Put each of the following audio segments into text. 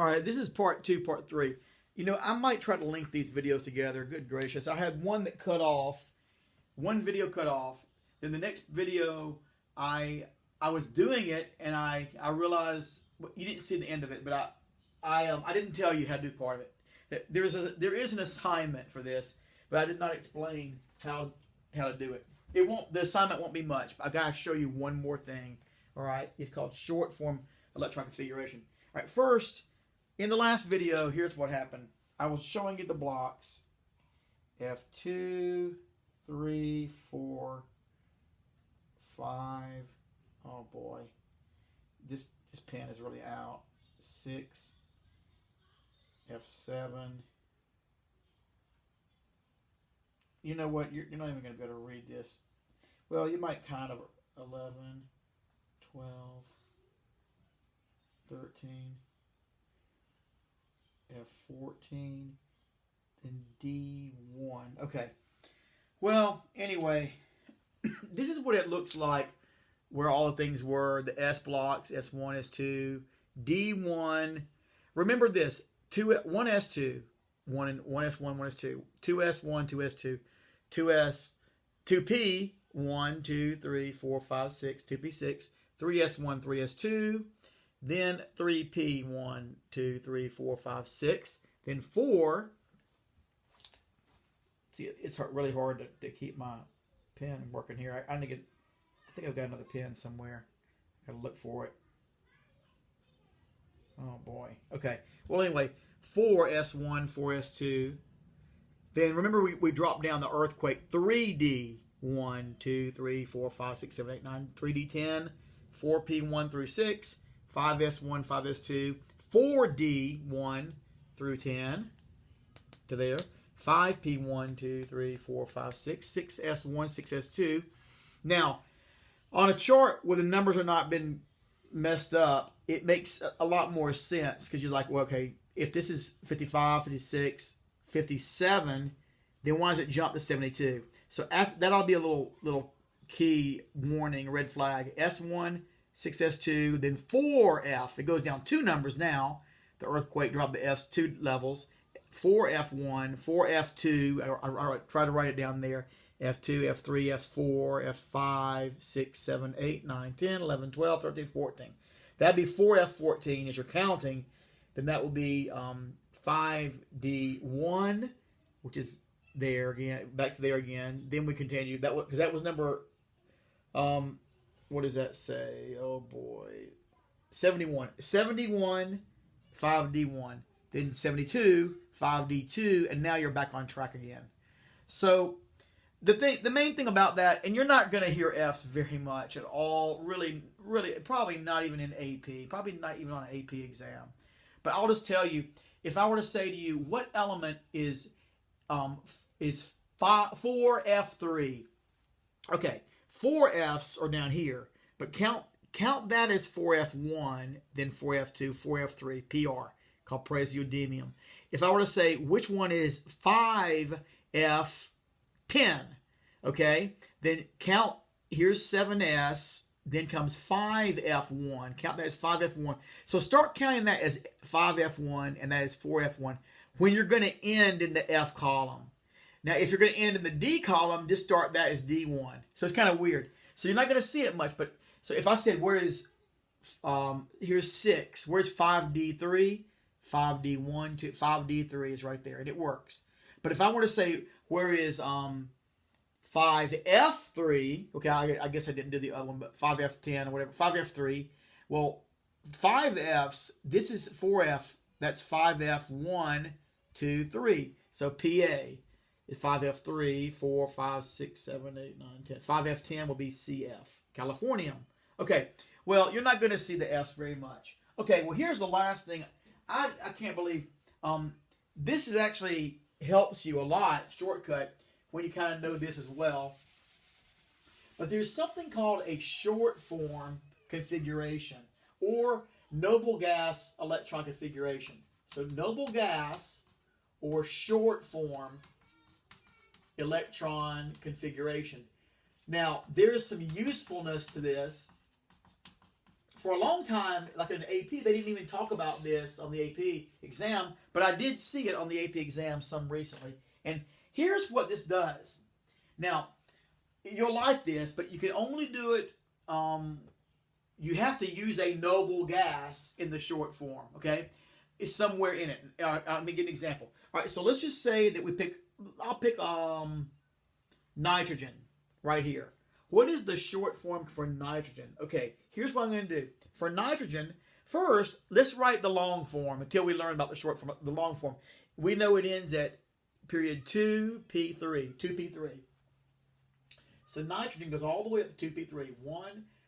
All right, this is part two, part three. You know, I might try to link these videos together. Good gracious. I had one that cut off, one video cut off. Then the next video, I was doing it and I realized, well, you didn't see the end of it, but I didn't tell you how to do part of it. There is an assignment for this, but I did not explain how to do it. The assignment won't be much. I gotta show you one more thing. All right, it's called short form electron configuration. All right, first, in the last video, here's what happened. I was showing you the blocks. F2, 3, 4, 5. Oh boy, this pen is really out. 6, F7. You know what? You're not even going to be able to read this. Well, you might kind of. 11, 12, 13, F14, then D1. Okay. Well, anyway, this is what it looks like where all the things were. The S blocks, S1, S2, D1. Remember this, 1 S2, 1 S1, 1 S2, 2 S1, 2 S2, 2S, 2P, 1, 2, 3, 4, 5, 6, 2P6, 3S1, 3S2, then 3P, 1, 2, 3, 4, 5, 6, then 4. See, it's really hard to keep my pen working here. I think I've got another pen somewhere. I gotta look for it. Oh boy. Okay. Well, anyway, 4S1, 4S2. Then remember we dropped down the earthquake. 3D, 1, 2, 3, 4, 5, 6, 7, 8, 9. 3D10, 4P1 through 6, 5S1, 5S2, 4D1 through 10 to there. 5P1, 2, 3, 4, 5, 6, 6S1, 6S2. Now, on a chart where the numbers have not been messed up, it makes a lot more sense because you're like, well, okay, if this is 55, 56, 57, then why does it jump to 72? So that ought to be a little key warning, red flag. S1, 6S2, then 4F. It goes down 2 numbers now. The earthquake dropped the F's 2 levels. 4F1, 4F2. I try to write it down there. F2, F3, F4, F5, 6, 7, 8, 9, 10, 11, 12, 13, 14. That'd be 4F14 as you're counting. Then that will be 5D1, which is there again, back to there again. Then we continue. Because that was number, what does that say? Oh boy. 71. 71, 5D1. Then 72, 5D2, and now you're back on track again. So the main thing about that, and you're not going to hear F's very much at all, really, probably not even in AP, probably not even on an AP exam. But I'll just tell you, if I were to say to you, what element is 4F3? Okay, 4 F's are down here, but count that as 4F1, then 4F2, 4F3, PR, called praseodymium. If I were to say which one is 5F10, okay, then count, here's 7S, then comes 5F1. Count that as 5F1. So start counting that as 5F1 and that is 4F1 when you're going to end in the F column. Now, if you're going to end in the D column, just start that as D1. So it's kind of weird. So you're not going to see it much, but so if I said, where is, here's 6, where's 5D3? 5D1, 2, 5D3 is right there, and it works. But if I were to say, where is 5F3, okay, I guess I didn't do the other one, but 5F10 or whatever, 5F3, well, 5Fs, this is 4F, that's 5F1, 2, 3. So PA is 5F3, 4, 5, 6, 7, 8, 9, 10. 5F10 will be CF, Californium. Okay, well, you're not going to see the Fs very much. Okay, well, here's the last thing. I can't believe this is actually helps you a lot, shortcut, when you kind of know this as well. But there's something called a short form configuration or noble gas electron configuration. So noble gas or short form electron configuration. Now, there's some usefulness to this for a long time, like in the AP, they didn't even talk about this on the AP exam, but I did see it on the AP exam some recently. And here's what this does. Now, you'll like this, but you can only do it, you have to use a noble gas in the short form, okay? It's somewhere in it. Let me give an example. All right, so let's just say that I'll pick nitrogen right here. What is the short form for nitrogen? Okay, here's what I'm going to do. For nitrogen, first, let's write the long form until we learn about the short form, the long form. We know it ends at period 2p3, 2p3. So nitrogen goes all the way up to 2p3.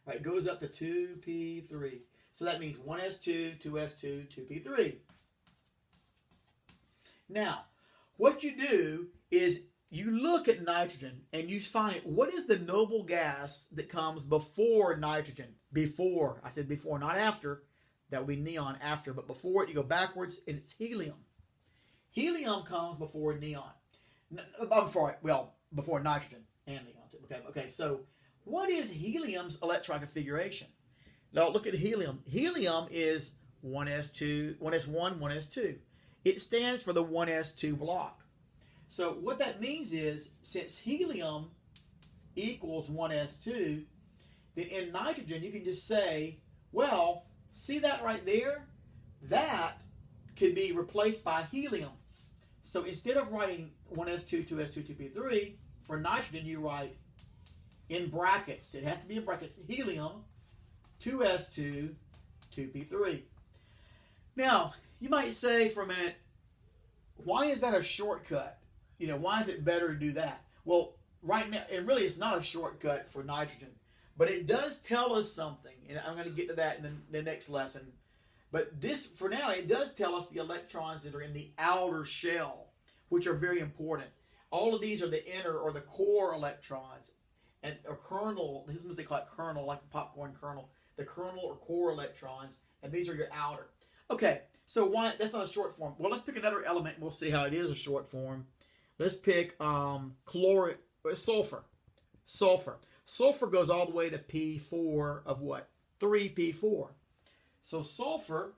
It goes up to 2p3. So that means 1s2, 2s2, 2p3. Now, what you do is you look at nitrogen and you find what is the noble gas that comes before nitrogen. Before, I said before, not after. That would be neon after, but before it, you go backwards and it's helium. Helium comes before neon. Before nitrogen and neon too. Okay, so what is helium's electron configuration? Now look at helium. Helium is 1s2, 1s1, 1s2. It stands for the 1s2 block. So what that means is, since helium equals 1s2, then in nitrogen you can just say, well, see that right there? That could be replaced by helium. So instead of writing 1s2, 2s2, 2p3, for nitrogen you write in brackets, it has to be in brackets, helium, 2s2, 2p3. Now, you might say for a minute, why is that a shortcut? Why is it better to do that? Well, right now, and really it's not a shortcut for nitrogen, but it does tell us something, and I'm going to get to that in the next lesson. But this, for now, it does tell us the electrons that are in the outer shell, which are very important. All of these are the inner or the core electrons, and a kernel, what they call it, kernel, like a popcorn kernel, the kernel or core electrons, and these are your outer. Okay, so why, that's not a short form. Well, let's pick another element and we'll see how it is a short form. Let's pick sulfur. Sulfur goes all the way to P4 of what? 3P4. So sulfur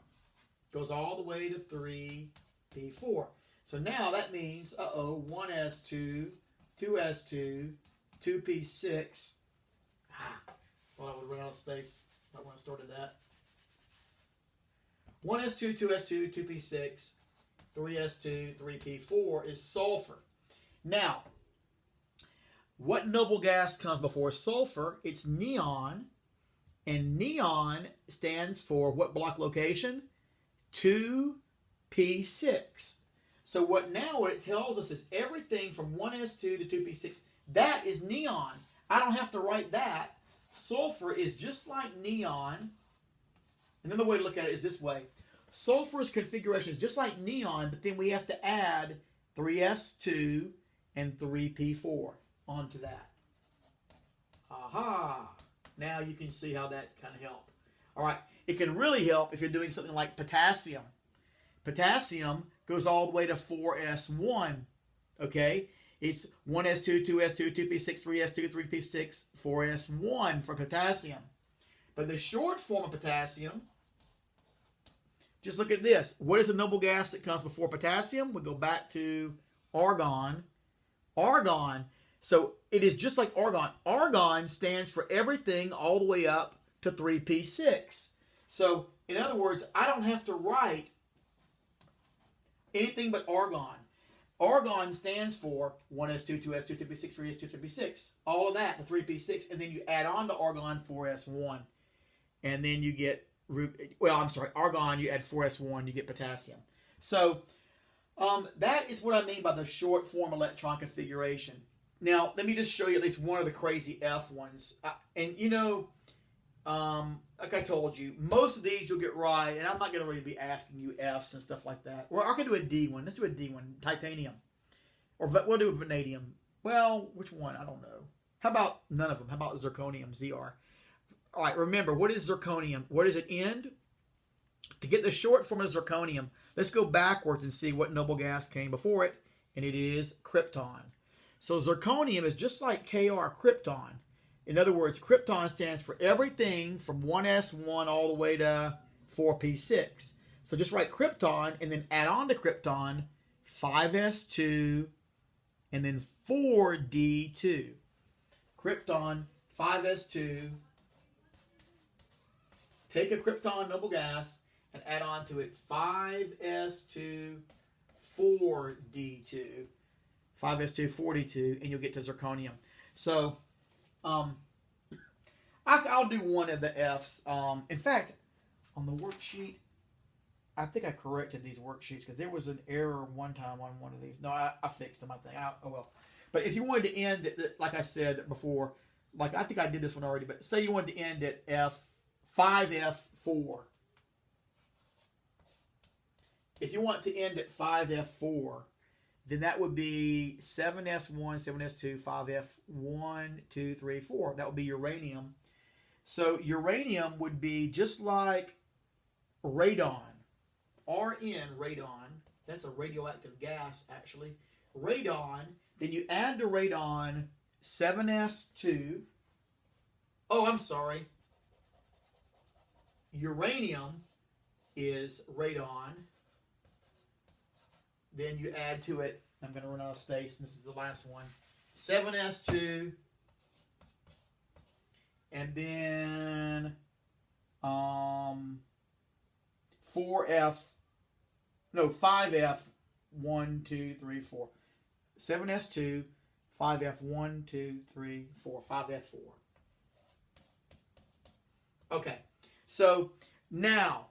goes all the way to 3P4. So now that means, 1s2, 2s2, 2p6. Well, I would run out of space right when I started that. 1s2, 2s2, 2p6, 3s2, 3p4 is sulfur. Now, what noble gas comes before sulfur? It's neon, and neon stands for what block location? 2p6. So what it tells us is everything from 1s2 to 2p6, that is neon. I don't have to write that. Sulfur is just like neon. Another way to look at it is this way. Sulfur's configuration is just like neon, but then we have to add 3s2 and 3p4 onto that. Aha! Now you can see how that kind of helps. All right, it can really help if you're doing something like potassium. Potassium goes all the way to 4s1. Okay, it's 1s2, 2s2, 2p6, 3s2, 3p6, 4s1 for potassium. But the short form of potassium, just look at this. What is the noble gas that comes before potassium? We go back to argon. Argon. So it is just like argon. Argon stands for everything all the way up to 3p6. So in other words, I don't have to write anything but argon. Argon stands for 1s2, 2s2, 2p6, 3s2, 3p6. All of that, the 3p6, and then you add on to argon 4s1. And then you get, argon, you add 4s1, you get potassium. So that is what I mean by the short form electron configuration. Now, let me just show you at least one of the crazy F ones. Like I told you, most of these you'll get right, and I'm not going to really be asking you Fs and stuff like that. Or I can do a D one. Let's do a D one, titanium. Or we'll do vanadium. Well, which one? I don't know. How about none of them? How about zirconium, Zr? All right, remember, what is zirconium? Where does it end? To get the short form of zirconium, let's go backwards and see what noble gas came before it, and it is krypton. So zirconium is just like Kr, krypton. In other words, krypton stands for everything from 1s1 all the way to 4p6. So just write krypton and then add on to krypton 5s2 and then 4d2. Krypton, 5s2. Take a krypton noble gas and add on to it 5s2, 4d2. 5s2, 4d2, and you'll get to zirconium. So, I'll do one of the F's. In fact, on the worksheet, I think I corrected these worksheets because there was an error one time on one of these. No, I fixed them, I think. Oh, well. But if you wanted to end, like I said before, like I think I did this one already, but say you wanted to end at 5F4. If you want to end at 5F4, then that would be 7s1, 7s2, 5f1, 2, 3, 4. That would be uranium. So uranium would be just like radon. Rn, radon. That's a radioactive gas, actually. Radon. Then you add to radon 7s2. Oh, I'm sorry. Uranium is radon. Then you add to it, I'm going to run out of space, and this is the last one, 7s2, and then 5f, 1, 2, 3, 4. 7s2, 5f, 1, 2, 3, 4, 5f4. Okay, so now,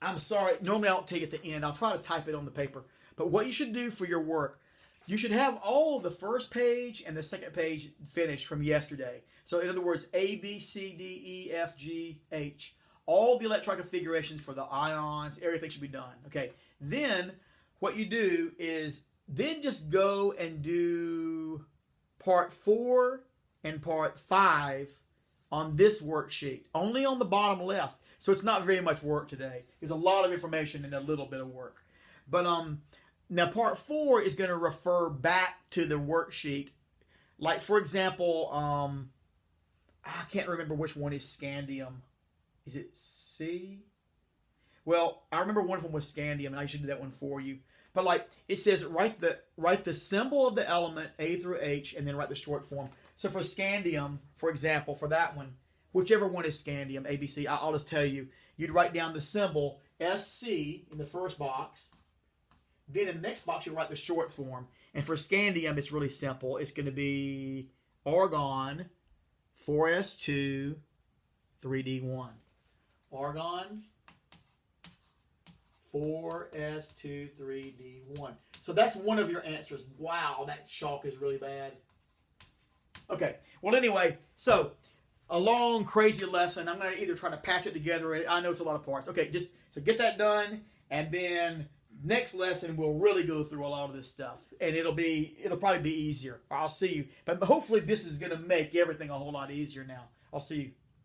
I'm sorry, normally I don't take it at the end. I'll try to type it on the paper. But what you should do for your work, you should have all of the first page and the second page finished from yesterday. So in other words, A, B, C, D, E, F, G, H. All the electron configurations for the ions, everything should be done. Okay. Then what you do is then just go and do part 4 and part 5 on this worksheet. Only on the bottom left. So it's not very much work today. There's a lot of information and a little bit of work. But now part 4 is going to refer back to the worksheet. Like, for example, I can't remember which one is scandium. Is it C? Well, I remember one of them was scandium, and I should do that one for you. But like it says, write the symbol of the element A through H, and then write the short form. So for scandium, for example, for that one, whichever one is scandium, ABC, I'll just tell you, you'd write down the symbol SC in the first box. Then in the next box, you write the short form. And for scandium, it's really simple. It's going to be argon, 4s2, 3d1. Argon, 4s2, 3d1. So that's one of your answers. Wow, that chalk is really bad. Okay, well anyway, so a long, crazy lesson. I'm going to either try to patch it together. I know it's a lot of parts. Okay, just so get that done, and then next lesson we'll really go through a lot of this stuff, and it'll probably be easier. I'll see you. But hopefully this is going to make everything a whole lot easier now. I'll see you.